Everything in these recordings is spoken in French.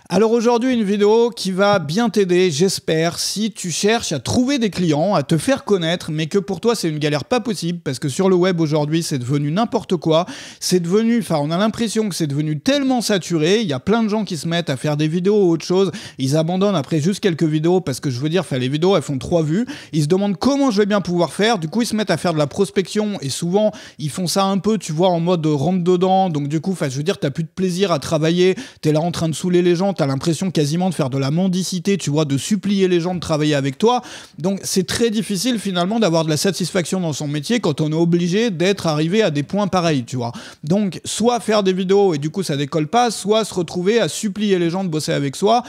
Alors aujourd'hui, une vidéo qui va bien t'aider, j'espère, si tu cherches à trouver des clients, à te faire connaître, mais que pour toi c'est une galère pas possible, parce que sur le web aujourd'hui c'est devenu n'importe quoi, c'est devenu, enfin on a l'impression que c'est devenu tellement saturé, il y a plein de gens qui se mettent à faire des vidéos ou autre chose, ils abandonnent après juste quelques vidéos, parce que je veux dire, les vidéos elles font 3 vues, ils se demandent comment je vais bien pouvoir faire, du coup ils se mettent à faire de la prospection, et souvent ils font ça un peu, tu vois, en mode rentre dedans, donc du coup, je veux dire, t'as plus de plaisir à travailler, t'es là en train de saouler les gens, t'as l'impression quasiment de faire de la mendicité, tu vois, de supplier les gens de travailler avec toi. Donc c'est très difficile finalement d'avoir de la satisfaction dans son métier quand on est obligé d'être arrivé à des points pareils, tu vois. Donc soit faire des vidéos et du coup ça décolle pas, soit se retrouver à supplier les gens de bosser avec soi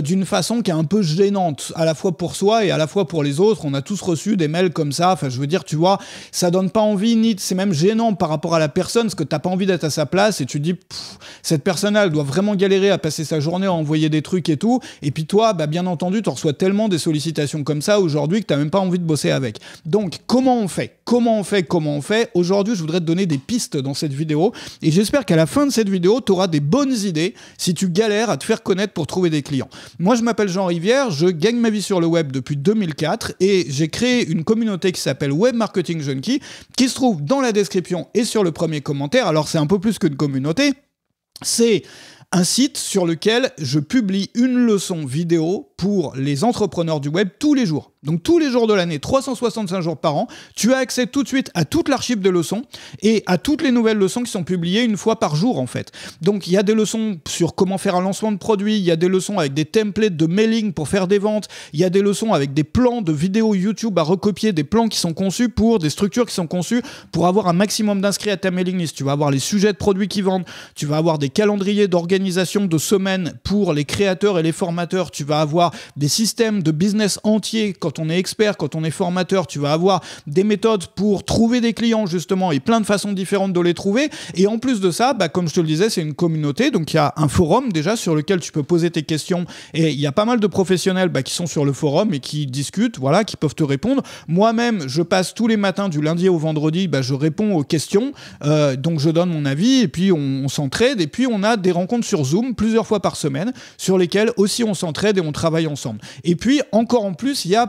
d'une façon qui est un peu gênante, à la fois pour soi et à la fois pour les autres. On a tous reçu des mails comme ça, enfin je veux dire, tu vois, ça donne pas envie, ni c'est même gênant par rapport à la personne, parce que t'as pas envie d'être à sa place et tu te dis, cette personne-là, elle doit vraiment galérer à passer sa journée à envoyer des trucs et tout, et puis toi, bien entendu, tu reçois tellement des sollicitations comme ça aujourd'hui que tu n'as même pas envie de bosser avec. Donc, comment on fait? Aujourd'hui, je voudrais te donner des pistes dans cette vidéo, et j'espère qu'à la fin de cette vidéo, tu auras des bonnes idées si tu galères à te faire connaître pour trouver des clients. Moi, je m'appelle Jean Rivière, je gagne ma vie sur le web depuis 2004, et j'ai créé une communauté qui s'appelle Web Marketing Junkie, qui se trouve dans la description et sur le premier commentaire. Alors, c'est un peu plus qu'une communauté, c'est un site sur lequel je publie une leçon vidéo pour les entrepreneurs du web tous les jours. Donc tous les jours de l'année, 365 jours par an, tu as accès tout de suite à toute l'archive de leçons et à toutes les nouvelles leçons qui sont publiées une fois par jour en fait. Donc il y a des leçons sur comment faire un lancement de produit, il y a des leçons avec des templates de mailing pour faire des ventes, il y a des leçons avec des plans de vidéos YouTube à recopier, des plans qui sont conçus pour des structures qui sont conçues pour avoir un maximum d'inscrits à ta mailing list. Tu vas avoir les sujets de produits qui vendent, tu vas avoir des calendriers d'organisation de semaines pour les créateurs et les formateurs, tu vas avoir des systèmes de business entiers quand on est expert, quand on est formateur, tu vas avoir des méthodes pour trouver des clients justement et plein de façons différentes de les trouver. Et en plus de ça, comme je te le disais, c'est une communauté, donc il y a un forum déjà sur lequel tu peux poser tes questions et il y a pas mal de professionnels qui sont sur le forum et qui discutent, voilà, qui peuvent te répondre. Moi-même, je passe tous les matins du lundi au vendredi, je réponds aux questions, donc je donne mon avis et puis on s'entraide et puis on a des rencontres sur Zoom plusieurs fois par semaine sur lesquelles aussi on s'entraide et on travaille ensemble. Et puis encore en plus, il y a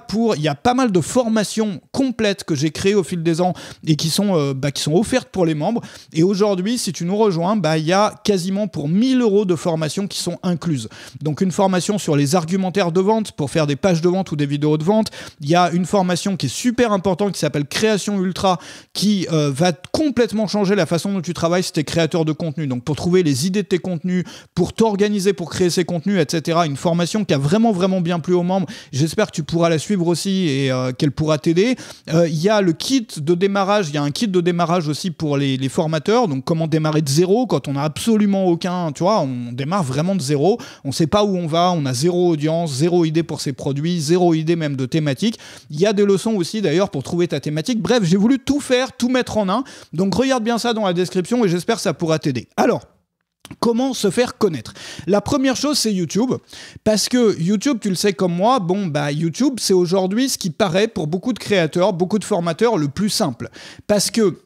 pas mal de formations complètes que j'ai créées au fil des ans et qui sont offertes pour les membres. Et aujourd'hui, si tu nous rejoins, il y a quasiment pour 1000 € de formations qui sont incluses. Donc une formation sur les argumentaires de vente pour faire des pages de vente ou des vidéos de vente. Il y a une formation qui est super importante qui s'appelle Création Ultra qui va complètement changer la façon dont tu travailles si tu es créateur de contenu. Donc pour trouver les idées de tes contenus, pour t'organiser, pour créer ces contenus, etc. Une formation qui a vraiment bien plu aux membres. J'espère que tu pourras la suivre aussi et qu'elle pourra t'aider. Il y a le kit de démarrage, il y a un kit de démarrage aussi pour les formateurs, donc comment démarrer de zéro quand on n'a absolument aucun, tu vois, on démarre vraiment de zéro, on ne sait pas où on va, on a zéro audience, zéro idée pour ses produits, zéro idée même de thématique. Il y a des leçons aussi d'ailleurs pour trouver ta thématique. Bref, j'ai voulu tout faire, tout mettre en un, donc regarde bien ça dans la description et j'espère que ça pourra t'aider. Alors, comment se faire connaître? La première chose, c'est YouTube. Parce que YouTube, tu le sais comme moi, YouTube, c'est aujourd'hui ce qui paraît pour beaucoup de créateurs, beaucoup de formateurs, le plus simple. Parce que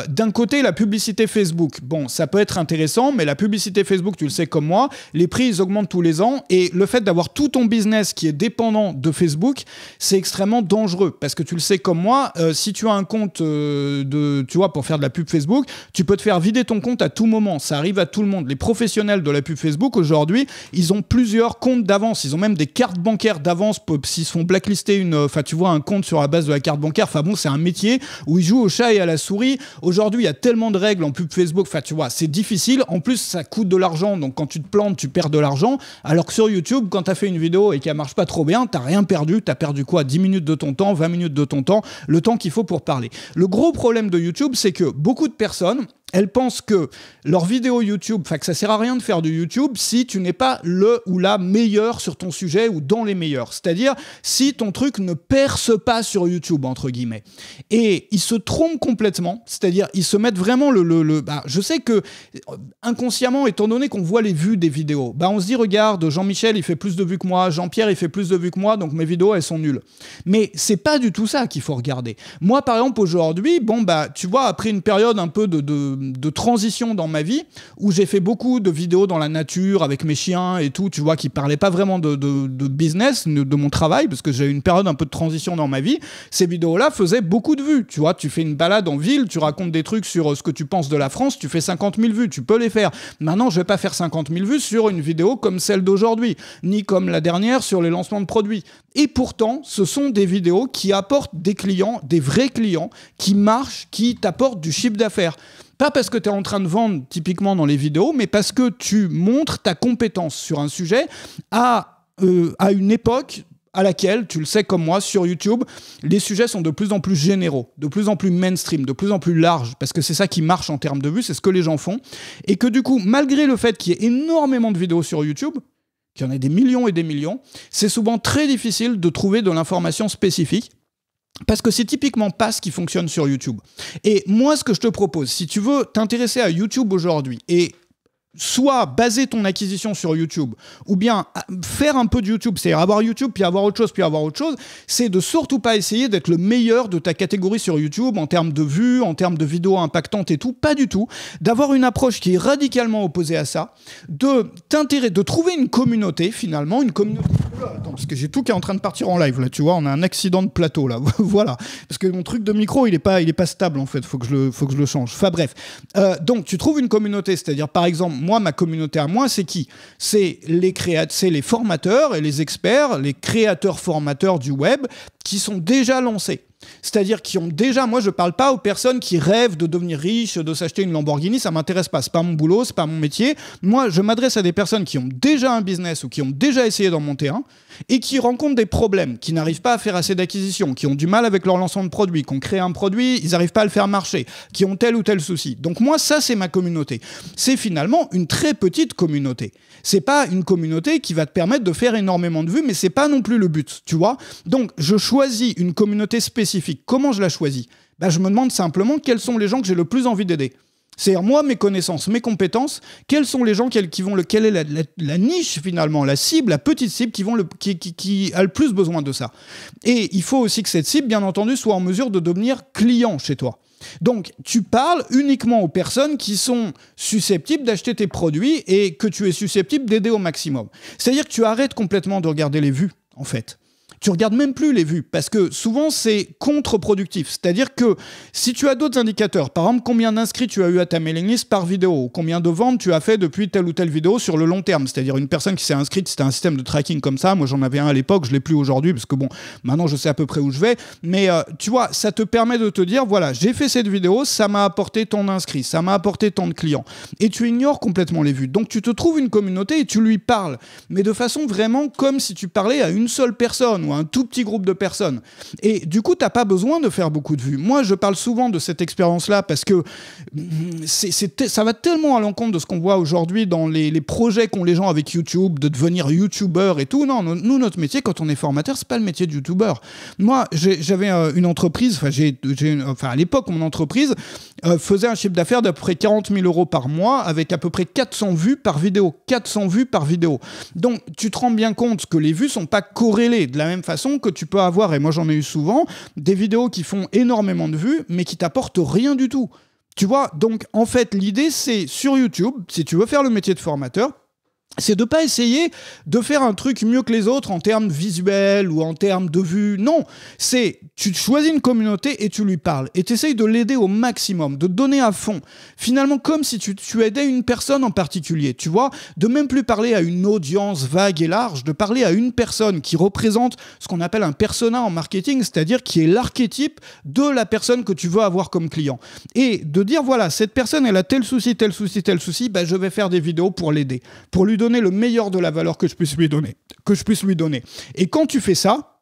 d'un côté, la publicité Facebook, ça peut être intéressant, mais la publicité Facebook, tu le sais comme moi, les prix, ils augmentent tous les ans. Et le fait d'avoir tout ton business qui est dépendant de Facebook, c'est extrêmement dangereux. Parce que tu le sais comme moi, si tu as un compte tu vois, pour faire de la pub Facebook, tu peux te faire vider ton compte à tout moment. Ça arrive à tout le monde. Les professionnels de la pub Facebook aujourd'hui, ils ont plusieurs comptes d'avance, ils ont même des cartes bancaires d'avance s'ils se font blacklister tu vois, un compte sur la base de la carte bancaire. C'est un métier où ils jouent au chat et à la souris. Aujourd'hui, il y a tellement de règles en pub Facebook, tu vois, c'est difficile. En plus, ça coûte de l'argent, donc quand tu te plantes, tu perds de l'argent. Alors que sur YouTube, quand tu as fait une vidéo et qu'elle marche pas trop bien, t'as rien perdu, t'as perdu quoi? 10 minutes de ton temps, 20 minutes de ton temps, le temps qu'il faut pour parler. Le gros problème de YouTube, c'est que beaucoup de personnes, elles pensent que leur vidéo YouTube, que ça sert à rien de faire du YouTube si tu n'es pas le ou la meilleure sur ton sujet ou dans les meilleurs. C'est-à-dire si ton truc ne perce pas sur YouTube, entre guillemets. Et ils se trompent complètement, c'est-à-dire ils se mettent vraiment je sais que inconsciemment, étant donné qu'on voit les vues des vidéos, on se dit, regarde, Jean-Michel, il fait plus de vues que moi, Jean-Pierre, il fait plus de vues que moi, donc mes vidéos, elles sont nulles. Mais c'est pas du tout ça qu'il faut regarder. Moi, par exemple, aujourd'hui, tu vois, après une période un peu de de transition dans ma vie, où j'ai fait beaucoup de vidéos dans la nature avec mes chiens et tout, tu vois, qui parlaient pas vraiment de business, de mon travail, parce que j'ai eu une période un peu de transition dans ma vie. Ces vidéos-là faisaient beaucoup de vues, tu vois. Tu fais une balade en ville, tu racontes des trucs sur ce que tu penses de la France, tu fais 50 000 vues, tu peux les faire. Maintenant, je vais pas faire 50 000 vues sur une vidéo comme celle d'aujourd'hui, ni comme la dernière sur les lancements de produits. Et pourtant, ce sont des vidéos qui apportent des clients, des vrais clients, qui marchent, qui t'apportent du chiffre d'affaires. Pas parce que tu es en train de vendre typiquement dans les vidéos, mais parce que tu montres ta compétence sur un sujet à une époque à laquelle, tu le sais comme moi, sur YouTube, les sujets sont de plus en plus généraux, de plus en plus mainstream, de plus en plus larges, parce que c'est ça qui marche en termes de vues, c'est ce que les gens font. Et que du coup, malgré le fait qu'il y ait énormément de vidéos sur YouTube, qu'il y en ait des millions et des millions, c'est souvent très difficile de trouver de l'information spécifique. Parce que c'est typiquement pas ce qui fonctionne sur YouTube. Et moi, ce que je te propose, si tu veux t'intéresser à YouTube aujourd'hui et soit baser ton acquisition sur YouTube, ou bien faire un peu de YouTube, c'est-à-dire avoir YouTube, puis avoir autre chose, c'est de surtout pas essayer d'être le meilleur de ta catégorie sur YouTube en termes de vues, en termes de vidéos impactantes et tout, pas du tout. D'avoir une approche qui est radicalement opposée à ça, de trouver une communauté, finalement, une communauté... Attends, parce que j'ai tout qui est en train de partir en live, là, tu vois, on a un accident de plateau, là, voilà. Parce que mon truc de micro, il est pas stable, en fait, faut que je le change. Enfin, bref. Donc, tu trouves une communauté, c'est-à-dire, par exemple, moi, ma communauté à moi, c'est qui? C'est les formateurs et les experts, les créateurs formateurs du web qui sont déjà lancés. C'est-à-dire qui ont déjà... Moi, je parle pas aux personnes qui rêvent de devenir riches, de s'acheter une Lamborghini, ça m'intéresse pas. C'est pas mon boulot, c'est pas mon métier. Moi, je m'adresse à des personnes qui ont déjà un business ou qui ont déjà essayé d'en monter un et qui rencontrent des problèmes, qui n'arrivent pas à faire assez d'acquisitions, qui ont du mal avec leur lancement de produit, qui ont créé un produit, ils n'arrivent pas à le faire marcher, qui ont tel ou tel souci. Donc moi, ça, c'est ma communauté. C'est finalement une très petite communauté. C'est pas une communauté qui va te permettre de faire énormément de vues, mais c'est pas non plus le but, tu vois. Donc, je choisis une communauté spécifique. Comment je la choisis? Je me demande simplement quels sont les gens que j'ai le plus envie d'aider. C'est-à-dire, moi, mes connaissances, mes compétences, quels sont les gens quelle est la niche, finalement, la cible, la petite cible qui a le plus besoin de ça. Et il faut aussi que cette cible, bien entendu, soit en mesure de devenir client chez toi. Donc, tu parles uniquement aux personnes qui sont susceptibles d'acheter tes produits et que tu es susceptible d'aider au maximum. C'est-à-dire que tu arrêtes complètement de regarder les vues, en fait. Tu regardes même plus les vues, parce que souvent c'est contre-productif. C'est-à-dire que si tu as d'autres indicateurs, par exemple combien d'inscrits tu as eu à ta mailing list par vidéo, ou combien de ventes tu as fait depuis telle ou telle vidéo sur le long terme, c'est-à-dire une personne qui s'est inscrite, c'était un système de tracking comme ça, moi j'en avais un à l'époque, je l'ai plus aujourd'hui, parce que bon, maintenant je sais à peu près où je vais, mais tu vois, ça te permet de te dire, voilà, j'ai fait cette vidéo, ça m'a apporté tant d'inscrits, ça m'a apporté tant de clients, et tu ignores complètement les vues. Donc tu te trouves une communauté et tu lui parles, mais de façon vraiment comme si tu parlais à une seule personne, ou un tout petit groupe de personnes. Et du coup, tu n'as pas besoin de faire beaucoup de vues. Moi, je parle souvent de cette expérience-là parce que ça va tellement à l'encontre de ce qu'on voit aujourd'hui dans les projets qu'ont les gens avec YouTube, de devenir YouTubeur et tout. Non, nous, notre métier, quand on est formateur, c'est pas le métier de YouTubeur. Moi, j'avais une entreprise, à l'époque, mon entreprise faisait un chiffre d'affaires d'à peu près 40 000 € par mois avec à peu près 400 vues par vidéo. 400 vues par vidéo. Donc, tu te rends bien compte que les vues sont pas corrélées de la même façon que tu peux avoir, et moi j'en ai eu souvent, des vidéos qui font énormément de vues, mais qui t'apportent rien du tout. Tu vois, donc en fait, l'idée c'est sur YouTube, si tu veux faire le métier de formateur, c'est de pas essayer de faire un truc mieux que les autres en termes visuels ou en termes de vues. Non, c'est tu choisis une communauté et tu lui parles. Et tu essayes de l'aider au maximum, de donner à fond. Finalement, comme si tu aidais une personne en particulier, tu vois, de même plus parler à une audience vague et large, de parler à une personne qui représente ce qu'on appelle un persona en marketing, c'est-à-dire qui est l'archétype de la personne que tu veux avoir comme client. Et de dire, voilà, cette personne, elle a tel souci, je vais faire des vidéos pour l'aider, pour lui donner le meilleur de la valeur que je puisse lui donner. Et quand tu fais ça,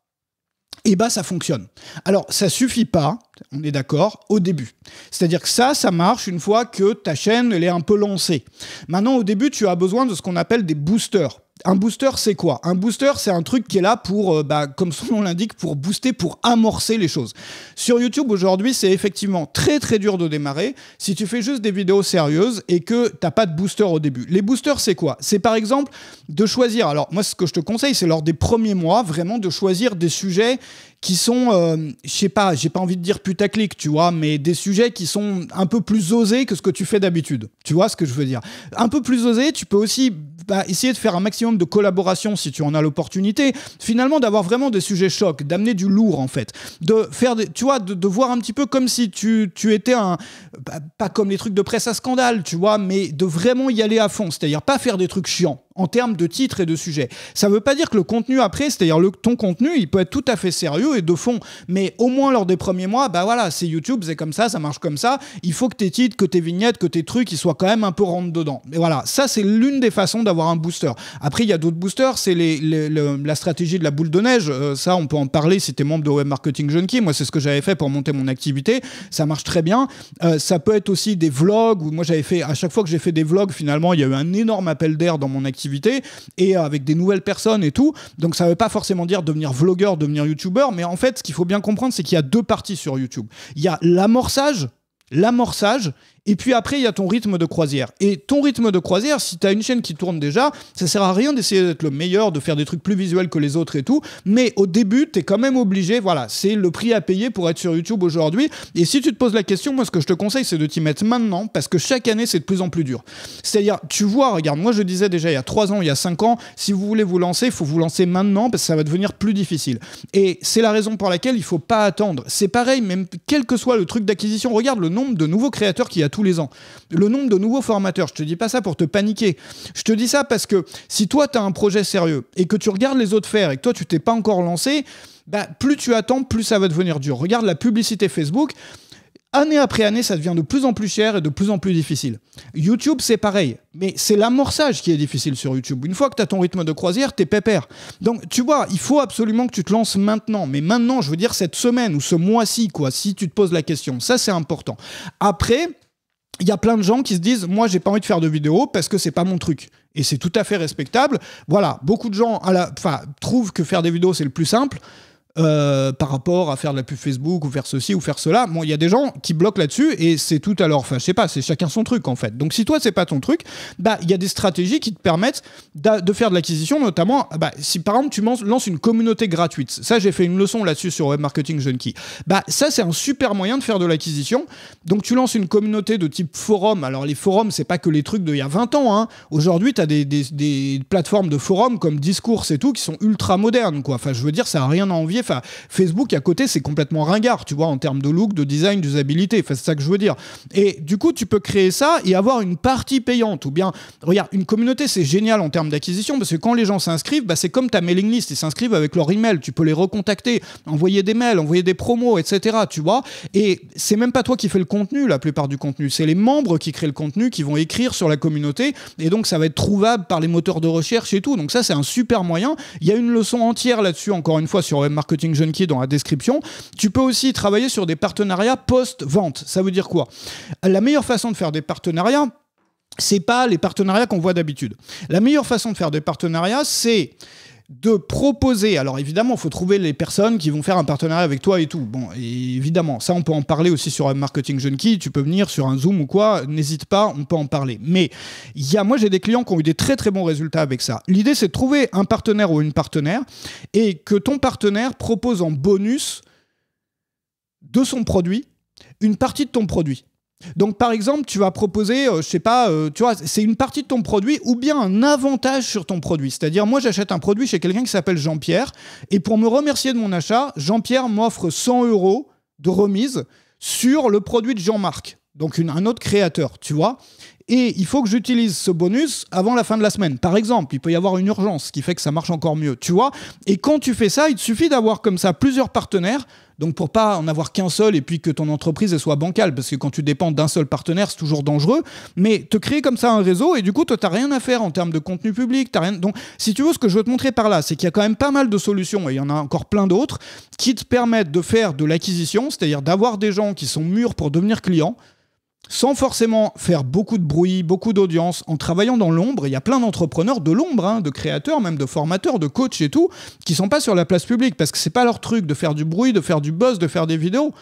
ça fonctionne. Alors, ça suffit pas, on est d'accord, au début. C'est-à-dire que ça marche une fois que ta chaîne, elle est un peu lancée. Maintenant, au début, tu as besoin de ce qu'on appelle des boosters. Un booster, c'est quoi? Un booster, c'est un truc qui est là pour, comme son nom l'indique, pour booster, pour amorcer les choses. Sur YouTube, aujourd'hui, c'est effectivement très très dur de démarrer si tu fais juste des vidéos sérieuses et que t'as pas de booster au début. Les boosters, c'est quoi? C'est par exemple de choisir, alors moi ce que je te conseille, c'est lors des premiers mois, vraiment de choisir des sujets qui sont, je sais pas, j'ai pas envie de dire putaclic, tu vois, mais des sujets qui sont un peu plus osés que ce que tu fais d'habitude. Tu vois ce que je veux dire? Un peu plus osé, tu peux aussi essayer de faire un maximum de collaboration si tu en as l'opportunité. Finalement, d'avoir vraiment des sujets chocs, d'amener du lourd en fait, de faire tu vois, de voir un petit peu comme si tu étais pas comme les trucs de presse à scandale, tu vois, mais de vraiment y aller à fond, c'est-à-dire pas faire des trucs chiants en termes de titres et de sujets. Ça veut pas dire que le contenu après, c'est-à-dire ton contenu, il peut être tout à fait sérieux et de fond, mais au moins lors des premiers mois, bah voilà, c'est YouTube, c'est comme ça marche comme ça, il faut que tes titres, que tes vignettes, que tes trucs, ils soient quand même un peu rentre dedans. Et voilà, ça c'est l'une des façons d'avoir un booster. Après, il y a d'autres boosters, c'est la stratégie de la boule de neige, ça on peut en parler si t'es membre de Web Marketing Junkie, moi c'est ce que j'avais fait pour monter mon activité, ça marche très bien. Ça peut être aussi des vlogs, où moi j'avais fait, à chaque fois que j'ai fait des vlogs, finalement, il y a eu un énorme appel d'air dans mon activité, et avec des nouvelles personnes et tout. Donc ça ne veut pas forcément dire devenir vlogueur, devenir youtubeur, mais en fait, ce qu'il faut bien comprendre, c'est qu'il y a deux parties sur YouTube. Il y a l'amorçage, et puis après, il y a ton rythme de croisière. Et ton rythme de croisière, si tu as une chaîne qui tourne déjà, ça sert à rien d'essayer d'être le meilleur, de faire des trucs plus visuels que les autres et tout. Mais au début, tu es quand même obligé, voilà, c'est le prix à payer pour être sur YouTube aujourd'hui. Et si tu te poses la question, moi, ce que je te conseille, c'est de t'y mettre maintenant, parce que chaque année, c'est de plus en plus dur. C'est-à-dire, tu vois, regarde, moi, je disais déjà il y a 3 ans, il y a 5 ans, si vous voulez vous lancer, il faut vous lancer maintenant, parce que ça va devenir plus difficile. Et c'est la raison pour laquelle il faut pas attendre. C'est pareil, même quel que soit le truc d'acquisition, regarde le nombre de nouveaux créateurs qu'il y a tous les ans. Le nombre de nouveaux formateurs, je te dis pas ça pour te paniquer. Je te dis ça parce que si toi, tu as un projet sérieux et que tu regardes les autres faire et que toi, tu t'es pas encore lancé, bah, plus tu attends, plus ça va devenir dur. Regarde la publicité Facebook. Année après année, ça devient de plus en plus cher et de plus en plus difficile. YouTube, c'est pareil. Mais c'est l'amorçage qui est difficile sur YouTube. Une fois que tu as ton rythme de croisière, t'es pépère. Donc, tu vois, il faut absolument que tu te lances maintenant. Mais maintenant, je veux dire cette semaine ou ce mois-ci, quoi, si tu te poses la question. Ça, c'est important. Après, il y a plein de gens qui se disent « Moi, j'ai pas envie de faire de vidéos parce que c'est pas mon truc. » Et c'est tout à fait respectable. Voilà, beaucoup de gens trouvent que faire des vidéos, c'est le plus simple. Par rapport à faire de la pub Facebook ou faire ceci ou faire cela. Bon, il y a des gens qui bloquent là-dessus et c'est tout à leur... Enfin, je sais pas, c'est chacun son truc en fait. Donc si toi, c'est pas ton truc, bah, il y a des stratégies qui te permettent de faire de l'acquisition, notamment, bah, si par exemple, tu lances une communauté gratuite. Ça, j'ai fait une leçon là-dessus sur Web Marketing Junkie. Bah, ça, c'est un super moyen de faire de l'acquisition. Donc tu lances une communauté de type forum. Alors les forums, c'est pas que les trucs d'il y a 20 ans. Hein. Aujourd'hui, tu as des plateformes de forums comme Discourse et tout qui sont ultra modernes, quoi. Enfin, je veux dire, ça n'a rien à envier. Enfin, Facebook à côté, c'est complètement ringard, tu vois, en termes de look, de design, d'usabilité. Enfin, c'est ça que je veux dire. Et du coup, tu peux créer ça et avoir une partie payante. Ou bien, regarde, une communauté, c'est génial en termes d'acquisition parce que quand les gens s'inscrivent, bah, c'est comme ta mailing list. Ils s'inscrivent avec leur email. Tu peux les recontacter, envoyer des mails, envoyer des promos, etc. Tu vois. Et c'est même pas toi qui fais le contenu, la plupart du contenu. C'est les membres qui créent le contenu, qui vont écrire sur la communauté. Et donc, ça va être trouvable par les moteurs de recherche et tout. Donc ça, c'est un super moyen. Il y a une leçon entière là-dessus, encore une fois, sur Web Marketing Junkie dans la description. Tu peux aussi travailler sur des partenariats post-vente. Ça veut dire quoi? La meilleure façon de faire des partenariats, c'est pas les partenariats qu'on voit d'habitude. La meilleure façon de faire des partenariats, c'est de proposer, alors évidemment, il faut trouver les personnes qui vont faire un partenariat avec toi et tout. Bon, et évidemment, ça, on peut en parler aussi sur un Marketing Junkie. Tu peux venir sur un Zoom ou quoi, n'hésite pas, on peut en parler. Mais moi, j'ai des clients qui ont eu des très très bons résultats avec ça. L'idée, c'est de trouver un partenaire ou une partenaire et que ton partenaire propose en bonus de son produit une partie de ton produit. Donc, par exemple, tu vas proposer, je sais pas, tu vois, c'est une partie de ton produit ou bien un avantage sur ton produit. C'est-à-dire, moi, j'achète un produit chez quelqu'un qui s'appelle Jean-Pierre et pour me remercier de mon achat, Jean-Pierre m'offre 100 € de remise sur le produit de Jean-Marc, donc un autre créateur, tu vois. Et il faut que j'utilise ce bonus avant la fin de la semaine. Par exemple, il peut y avoir une urgence, ce qui fait que ça marche encore mieux, tu vois. Et quand tu fais ça, il te suffit d'avoir comme ça plusieurs partenaires, donc pour pas en avoir qu'un seul et puis que ton entreprise elle soit bancale, parce que quand tu dépends d'un seul partenaire, c'est toujours dangereux, mais te créer comme ça un réseau, et du coup, toi, t'as rien à faire en termes de contenu public, t'as rien... Donc, si tu veux, ce que je veux te montrer par là, c'est qu'il y a quand même pas mal de solutions, et il y en a encore plein d'autres, qui te permettent de faire de l'acquisition, c'est-à-dire d'avoir des gens qui sont mûrs pour devenir clients. sans forcément faire beaucoup de bruit, beaucoup d'audience, en travaillant dans l'ombre. Il y a plein d'entrepreneurs de l'ombre, hein, de créateurs, même de formateurs, de coachs et tout, qui sont pas sur la place publique parce que c'est pas leur truc de faire du bruit, de faire du buzz, de faire des vidéos.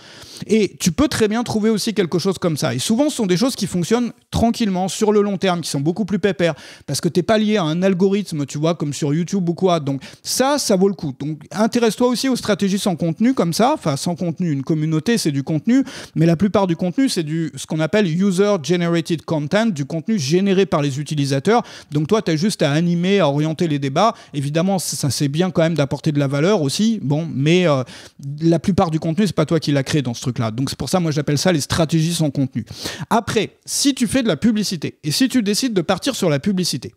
Et tu peux très bien trouver aussi quelque chose comme ça. Et souvent, ce sont des choses qui fonctionnent tranquillement, sur le long terme, qui sont beaucoup plus pépères, parce que t'es pas lié à un algorithme, tu vois, comme sur YouTube ou quoi. Donc ça vaut le coup. Donc intéresse-toi aussi aux stratégies sans contenu comme ça. Enfin, sans contenu, une communauté, c'est du contenu, mais la plupart du contenu, c'est ce qu'on appelle user-generated content, du contenu généré par les utilisateurs. Donc toi, tu as juste à animer, à orienter les débats. Évidemment, ça c'est bien quand même d'apporter de la valeur aussi, bon, mais la plupart du contenu, c'est pas toi qui l'as créé dans ce truc-là. Donc c'est pour ça, moi, j'appelle ça les stratégies sans contenu. Après, si tu fais de la publicité, et si tu décides de partir sur la publicité,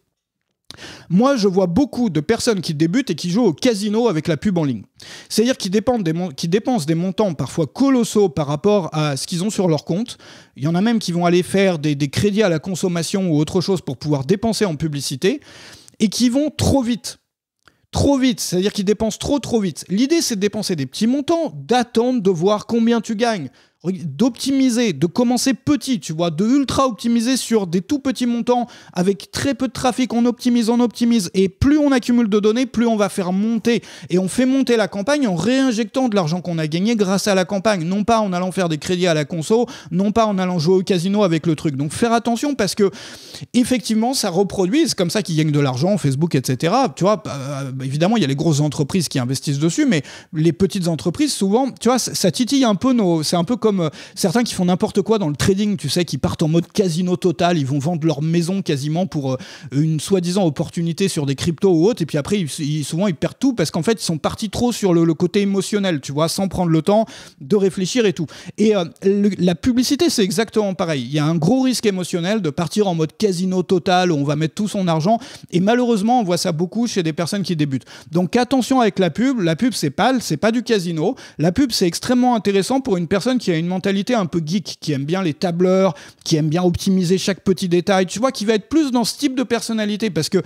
moi, je vois beaucoup de personnes qui débutent et qui jouent au casino avec la pub en ligne. C'est-à-dire qu'ils dépensent des montants parfois colossaux par rapport à ce qu'ils ont sur leur compte. Il y en a même qui vont aller faire des crédits à la consommation ou autre chose pour pouvoir dépenser en publicité et qui vont trop vite. Trop vite, c'est-à-dire qu'ils dépensent trop vite. L'idée, c'est de dépenser des petits montants, d'attendre de voir combien tu gagnes, d'optimiser, de commencer petit, tu vois, de ultra optimiser sur des tout petits montants avec très peu de trafic, on optimise, et plus on accumule de données, plus on va faire monter, et on fait monter la campagne en réinjectant de l'argent qu'on a gagné grâce à la campagne, non pas en allant faire des crédits à la conso, non pas en allant jouer au casino avec le truc. Donc faire attention parce que effectivement ça reproduit, c'est comme ça qu'ils gagnent de l'argent, Facebook, etc. Tu vois, évidemment il y a les grosses entreprises qui investissent dessus, mais les petites entreprises souvent, tu vois, ça titille un peu c'est un peu comme certains qui font n'importe quoi dans le trading, tu sais, qui partent en mode casino total, ils vont vendre leur maison quasiment pour une soi-disant opportunité sur des cryptos ou autres, et puis après souvent ils perdent tout parce qu'en fait ils sont partis trop sur le côté émotionnel, tu vois, sans prendre le temps de réfléchir et tout. Et la publicité c'est exactement pareil, il y a un gros risque émotionnel de partir en mode casino total où on va mettre tout son argent, et malheureusement on voit ça beaucoup chez des personnes qui débutent. Donc attention avec la pub c'est pas du casino, la pub c'est extrêmement intéressant pour une personne qui a une mentalité un peu geek, qui aime bien les tableurs, qui aime bien optimiser chaque petit détail, tu vois, qui va être plus dans ce type de personnalité, parce que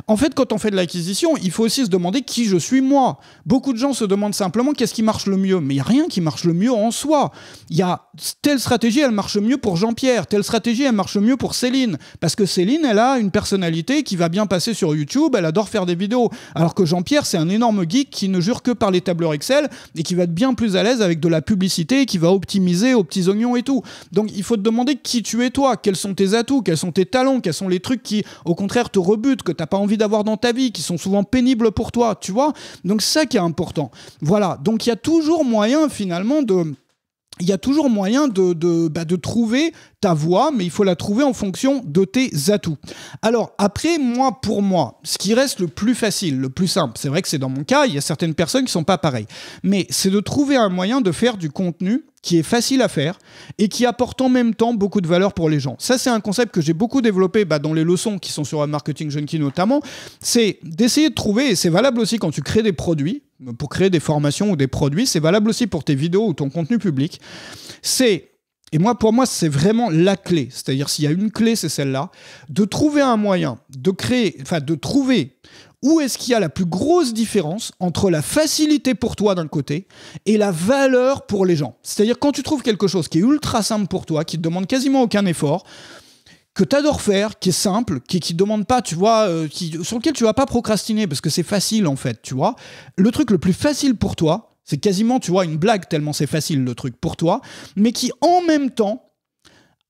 en fait quand on fait de l'acquisition, il faut aussi se demander qui je suis moi. Beaucoup de gens se demandent simplement qu'est-ce qui marche le mieux, mais il n'y a rien qui marche le mieux en soi. Il y a telle stratégie, elle marche mieux pour Jean-Pierre, telle stratégie, elle marche mieux pour Céline, parce que Céline, elle a une personnalité qui va bien passer sur YouTube, elle adore faire des vidéos, alors que Jean-Pierre, c'est un énorme geek qui ne jure que par les tableurs Excel et qui va être bien plus à l'aise avec de la publicité, qui va optimiser aux petits oignons et tout. Donc il faut te demander qui tu es toi, quels sont tes atouts, quels sont tes talents, quels sont les trucs qui au contraire te rebutent, que t'as pas envie d'avoir dans ta vie, qui sont souvent pénibles pour toi, tu vois. Donc c'est ça qui est important. Voilà, donc il y a toujours moyen finalement de trouver ta voie, mais il faut la trouver en fonction de tes atouts. Alors après, pour moi, ce qui reste le plus facile, le plus simple, c'est vrai que c'est dans mon cas, il y a certaines personnes qui sont pas pareilles, mais c'est de trouver un moyen de faire du contenu qui est facile à faire et qui apporte en même temps beaucoup de valeur pour les gens. Ça, c'est un concept que j'ai beaucoup développé dans les leçons qui sont sur Marketing Junkie notamment, c'est d'essayer de trouver, et c'est valable aussi quand tu crées des produits, pour créer des formations ou des produits, c'est valable aussi pour tes vidéos ou ton contenu public, pour moi, c'est vraiment la clé. C'est-à-dire, s'il y a une clé, c'est celle-là, de trouver un moyen de trouver où est-ce qu'il y a la plus grosse différence entre la facilité pour toi d'un côté et la valeur pour les gens. C'est-à-dire, quand tu trouves quelque chose qui est ultra simple pour toi, qui ne te demande quasiment aucun effort, que tu adores faire, qui est simple, qui ne demande pas, tu vois, sur lequel tu vas pas procrastiner parce que c'est facile en fait, tu vois. Le truc le plus facile pour toi, c'est quasiment, tu vois, une blague tellement c'est facile le truc pour toi, mais qui en même temps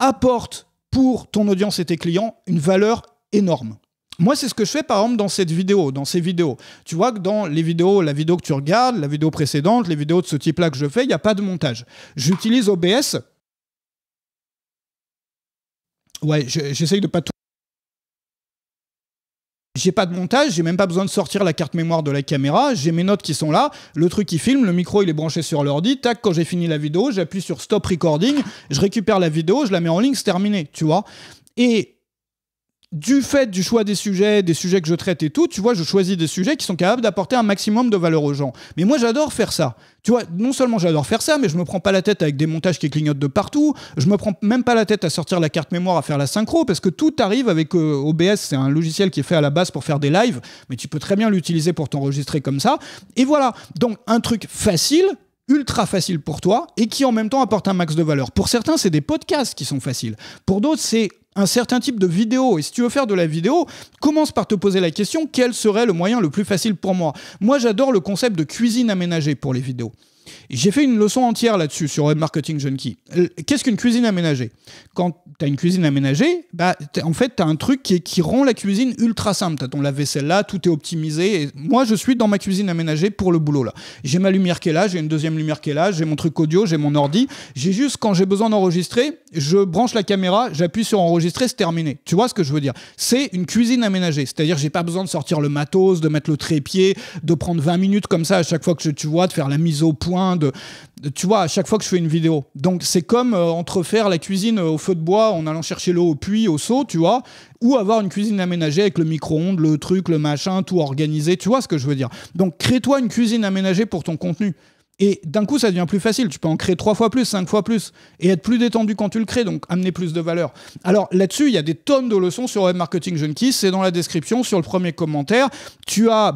apporte pour ton audience et tes clients une valeur énorme. Moi, c'est ce que je fais par exemple dans ces vidéos. Tu vois que dans les vidéos, la vidéo que tu regardes, la vidéo précédente, les vidéos de ce type-là que je fais, il n'y a pas de montage. J'utilise OBS. Ouais, j'essaye de pas tout. J'ai pas de montage, j'ai même pas besoin de sortir la carte mémoire de la caméra, j'ai mes notes qui sont là, le truc qui filme, le micro il est branché sur l'ordi, tac, quand j'ai fini la vidéo, j'appuie sur stop recording, je récupère la vidéo, je la mets en ligne, c'est terminé, tu vois. Et du fait du choix des sujets que je traite et tout, tu vois, je choisis des sujets qui sont capables d'apporter un maximum de valeur aux gens. Mais moi, j'adore faire ça. Tu vois, non seulement j'adore faire ça, mais je me prends pas la tête avec des montages qui clignotent de partout. Je me prends même pas la tête à sortir la carte mémoire, à faire la synchro, parce que tout arrive avec OBS. C'est un logiciel qui est fait à la base pour faire des lives, mais tu peux très bien l'utiliser pour t'enregistrer comme ça. Et voilà. Donc, un truc facile, ultra faciles pour toi et qui en même temps apportent un max de valeur. Pour certains, c'est des podcasts qui sont faciles. Pour d'autres, c'est un certain type de vidéo. Et si tu veux faire de la vidéo, commence par te poser la question, quel serait le moyen le plus facile pour moi? Moi, j'adore le concept de cuisine aménagée pour les vidéos. J'ai fait une leçon entière là-dessus sur Web Marketing Junkie. Qu'est-ce qu'une cuisine aménagée? Quand tu as une cuisine aménagée, en fait, tu as un truc qui rend la cuisine ultra simple. Tu as ton lave-vaisselle là, tout est optimisé. Et moi, je suis dans ma cuisine aménagée pour le boulot là. J'ai ma lumière qui est là, j'ai une deuxième lumière qui est là, j'ai mon truc audio, j'ai mon ordi. J'ai juste, quand j'ai besoin d'enregistrer, je branche la caméra, j'appuie sur enregistrer, c'est terminé. Tu vois ce que je veux dire? C'est une cuisine aménagée. C'est-à-dire, j'ai pas besoin de sortir le matos, de mettre le trépied, de prendre 20 minutes comme ça à chaque fois que tu vois, de faire la mise au point, tu vois, à chaque fois que je fais une vidéo. Donc c'est comme entre faire la cuisine au feu de bois en allant chercher l'eau au puits, au seau, tu vois, ou avoir une cuisine aménagée avec le micro-ondes, le truc, le machin, tout organisé, tu vois ce que je veux dire. Donc crée-toi une cuisine aménagée pour ton contenu. Et d'un coup, ça devient plus facile. Tu peux en créer 3 fois plus, 5 fois plus, et être plus détendu quand tu le crées, donc amener plus de valeur. Alors là-dessus, il y a des tonnes de leçons sur Web Marketing Junkie. C'est dans la description, sur le premier commentaire. Tu vas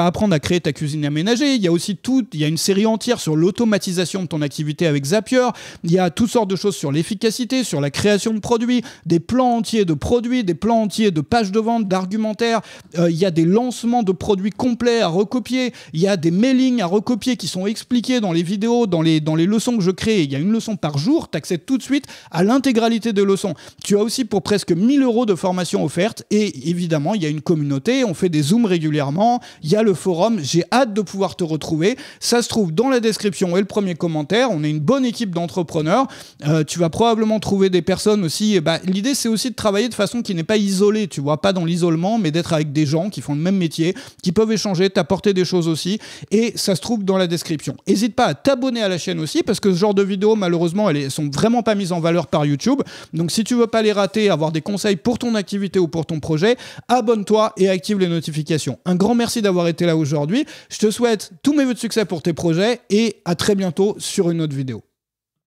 apprendre à créer ta cuisine aménagée. Il y a aussi il y a une série entière sur l'automatisation de ton activité avec Zapier. Il y a toutes sortes de choses sur l'efficacité, sur la création de produits, des plans entiers de produits, des plans entiers de pages de vente, d'argumentaires. Il y a des lancements de produits complets à recopier. Il y a des mailings à recopier qui sont expliqués dans les vidéos, dans les leçons que je crée. Il y a une leçon par jour, tu accèdes tout de suite à l'intégralité des leçons. Tu as aussi pour presque 1000 € de formation offerte et évidemment, il y a une communauté, on fait des zooms régulièrement, il y a le forum, j'ai hâte de pouvoir te retrouver. Ça se trouve dans la description et le premier commentaire. On est une bonne équipe d'entrepreneurs. Tu vas probablement trouver des personnes aussi. L'idée, c'est aussi de travailler de façon qui n'est pas isolée, tu vois, pas dans l'isolement, mais d'être avec des gens qui font le même métier, qui peuvent échanger, t'apporter des choses aussi. Et ça se trouve dans la description. N'hésite pas à t'abonner à la chaîne aussi, parce que ce genre de vidéos, malheureusement, elles sont vraiment pas mises en valeur par YouTube. Donc si tu veux pas les rater, avoir des conseils pour ton activité ou pour ton projet, abonne-toi et active les notifications. Un grand merci d'avoir été là aujourd'hui. Je te souhaite tous mes vœux de succès pour tes projets et à très bientôt sur une autre vidéo.